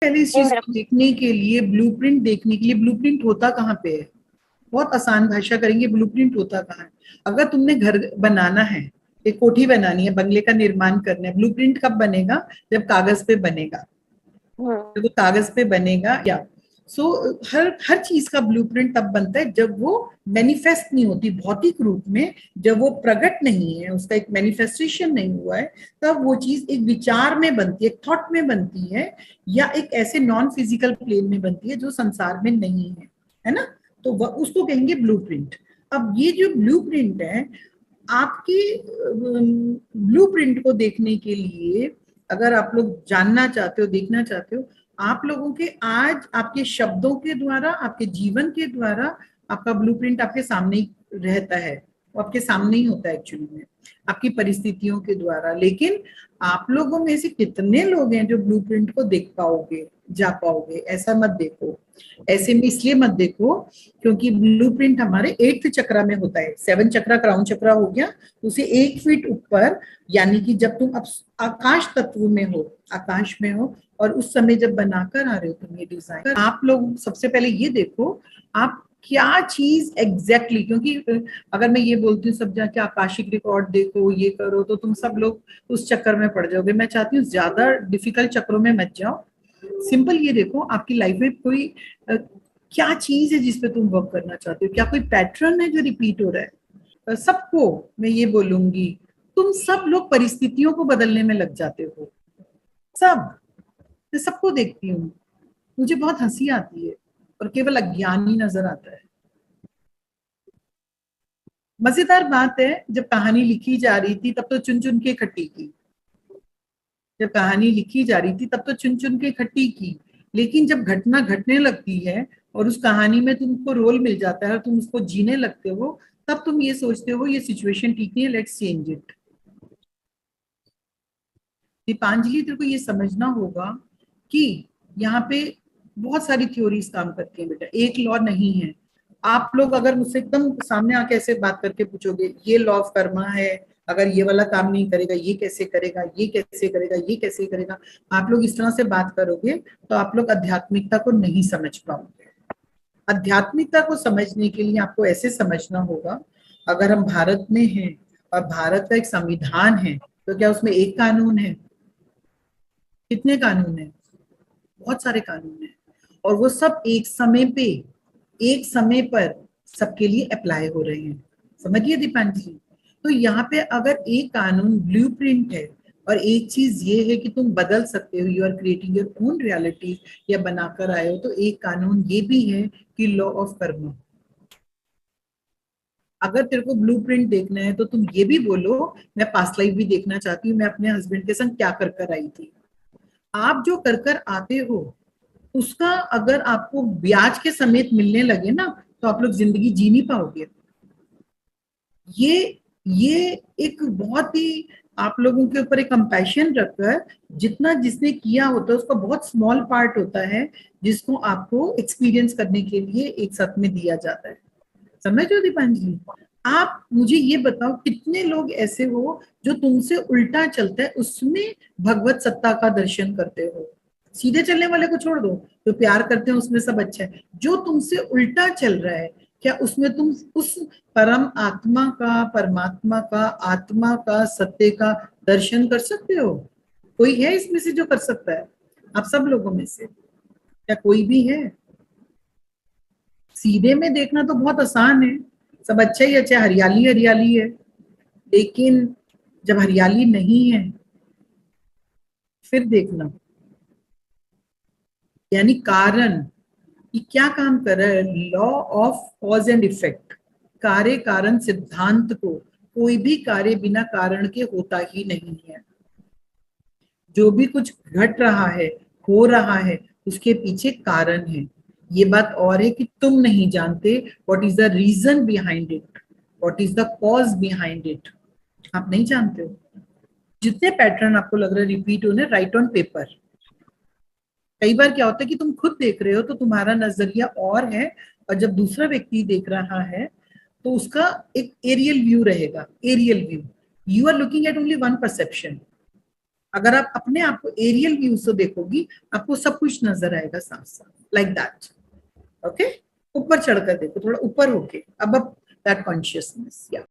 पहले इस जी चीज मैडम। को देखने के लिए, ब्लूप्रिंट देखने के लिए, ब्लूप्रिंट होता कहाँ पे है? बहुत आसान भाषा करेंगे, ब्लूप्रिंट होता कहाँ है? अगर तुमने घर बनाना है, एक कोठी बनानी है, बंगले का निर्माण करना है, ब्लूप्रिंट कब बनेगा? जब कागज पे बनेगा। हम्म। जब वो कागज पे बनेगा या सो हर हर चीज का ब्लूप्रिंट तब बनता है जब वो मैनिफेस्ट नहीं होती भौतिक रूप में, जब वो प्रकट नहीं है, उसका एक मैनिफेस्टेशन नहीं हुआ है, तब वो चीज एक विचार में बनती है, एक थॉट में बनती है, या एक ऐसे नॉन फिजिकल प्लेन में बनती है जो संसार में नहीं है ना? तो वह उसको कहेंगे ब्लूप्रिंट। अब ये जो ब्लूप्रिंट है, आपकी ब्लूप्रिंट को देखने के लिए, अगर आप लोग जानना चाहते हो, देखना चाहते हो, आप लोगों के आज आपके शब्दों के द्वारा, आपके जीवन के द्वारा आपका ब्लूप्रिंट आपके सामने ही रहता है। वो आपके सामने ही होता है एक्चुअली में, आपकी परिस्थितियों के द्वारा। लेकिन आप लोगों में से कितने लोग हैं जो ब्लूप्रिंट को देख पाओगे, जा पाओगे? ऐसा मत देखो। ऐसे में इसलिए मत देखो क्योंकि ब्लूप्रिंट हमारे 8th चक्र में होता है। 7 चक्र क्राउन चक्र हो गया, उसे 1 फीट ऊपर, यानी कि जब तुम अब आकाश तत्व में हो, आकाश में हो, और उस समय जब बनाकर आ रहे हो तुम ये डिजाइन, आप लोग सबसे पहले ये देखो आप क्या चीज एग्जैक्टली क्योंकि अगर मैं ये बोलती हूँ सब जाके आकाशिक रिकॉर्ड देखो, ये करो, तो तुम सब लोग उस चक्कर में पड़ जाओगे। मैं चाहती हूँ ज्यादा डिफिकल्ट चक्रों में मत जाओ। सिंपल ये देखो आपकी लाइफ में कोई क्या चीज है जिसपे तुम वर्क करना चाहते हो, क्या कोई पैटर्न है जो रिपीट हो रहा है? सबको मैं ये बोलूंगी, तुम सब लोग परिस्थितियों को बदलने में लग जाते हो। सब, मैं सबको देखती हूँ, मुझे बहुत हंसी आती है और केवल अज्ञान ही नजर आता है। मजेदार बात है, जब कहानी लिखी जा रही थी तब तो चुन चुन के इकट्ठी की। जब कहानी लिखी जा रही थी तब तो चुन चुन के इकट्ठी की, लेकिन जब घटना घटने लगती है और उस कहानी में तुमको रोल मिल जाता है और तुम उसको जीने लगते हो, तब तुम ये सोचते हो ये सिचुएशन ठीक नहीं है, लेट्स चेंज इट। दीपांजलि, तेरे को ये समझना होगा कि यहाँ पे बहुत सारी थ्योरीज काम करती हैं बेटा, एक लॉ नहीं है। आप लोग अगर मुझसे एकदम सामने आके ऐसे बात करके पूछोगे ये लॉ ऑफ कर्मा है, अगर ये वाला काम नहीं करेगा ये कैसे करेगा, ये कैसे करेगा, ये कैसे करेगा, आप लोग इस तरह से बात करोगे तो आप लोग आध्यात्मिकता को नहीं समझ पाओगे। आध्यात्मिकता को समझने के लिए आपको ऐसे समझना होगा, अगर हम भारत में हैं और भारत का एक संविधान है, तो क्या उसमें एक कानून है? कितने कानून है? बहुत सारे कानून हैं, और वो सब एक समय पे, एक समय पर सबके लिए अप्लाई हो रहे हैं। समझिए दीपांजलि। तो यहाँ पे अगर एक कानून ब्लूप्रिंट है और एक चीज ये है कि तुम बदल सकते हो, you are creating your own reality, या बनाकर आए हो, तो एक कानून ये भी है कि लॉ ऑफ कर्मा। अगर तेरे को ब्लूप्रिंट देखना है तो तुम ये भी बोलो मैं पास्ट लाइफ भी देखना चाहती हूँ, मैं अपने हस्बैंड के संग क्या कर कर आई थी। आप जो कर कर आते हो उसका अगर आपको ब्याज के समेत मिलने लगे ना, तो आप लोग जिंदगी जी नहीं पाओगे। ये ये एक बहुत ही आप लोगों के ऊपर एक कंपैशन रखकर, जितना जिसने किया होता है उसका बहुत स्मॉल पार्ट होता है जिसको आपको एक्सपीरियंस करने के लिए एक साथ में दिया जाता है। समझ रहे हो दीपांजलि? आप मुझे ये बताओ कितने लोग ऐसे हो जो तुमसे उल्टा चलता है उसमें भगवत सत्ता का दर्शन करते हो? सीधे चलने वाले को छोड़ दो, जो प्यार करते हैं उसमें सब अच्छा है, जो तुमसे उल्टा चल रहा है, क्या उसमें तुम उस परम आत्मा का, परमात्मा का, आत्मा का, सत्य का दर्शन कर सकते हो? कोई है इसमें से जो कर सकता है? आप सब लोगों में से क्या कोई भी है? सीधे में देखना तो बहुत आसान है, सब अच्छा ही अच्छा, हरियाली हरियाली है, लेकिन जब हरियाली नहीं है फिर देखना, यानी कारण कि क्या काम कर रहा है, law of cause and effect, कार्य कारण सिद्धांत को, कोई भी कार्य बिना कारण के होता ही नहीं है। जो भी कुछ घट रहा है, हो रहा है, उसके पीछे कारण है। ये बात और है कि तुम नहीं जानते what is the reason behind it, what is the cause behind it, आप नहीं जानते हो। जितने पैटर्न आपको लग रहा है रिपीट होने, राइट ऑन पेपर। कई बार क्या होता है कि तुम खुद देख रहे हो तो तुम्हारा नजरिया और है, और जब दूसरा व्यक्ति देख रहा है तो उसका एक एरियल व्यू रहेगा, aerial view. You are looking at only one perception, अगर आप अपने आप को एरियल व्यू से देखोगी, आपको सब कुछ नजर आएगा साफ साफ, लाइक दैट। ओके, ऊपर चढ़कर देखो, थोड़ा ऊपर होके, अब दैट कॉन्शियसनेस। या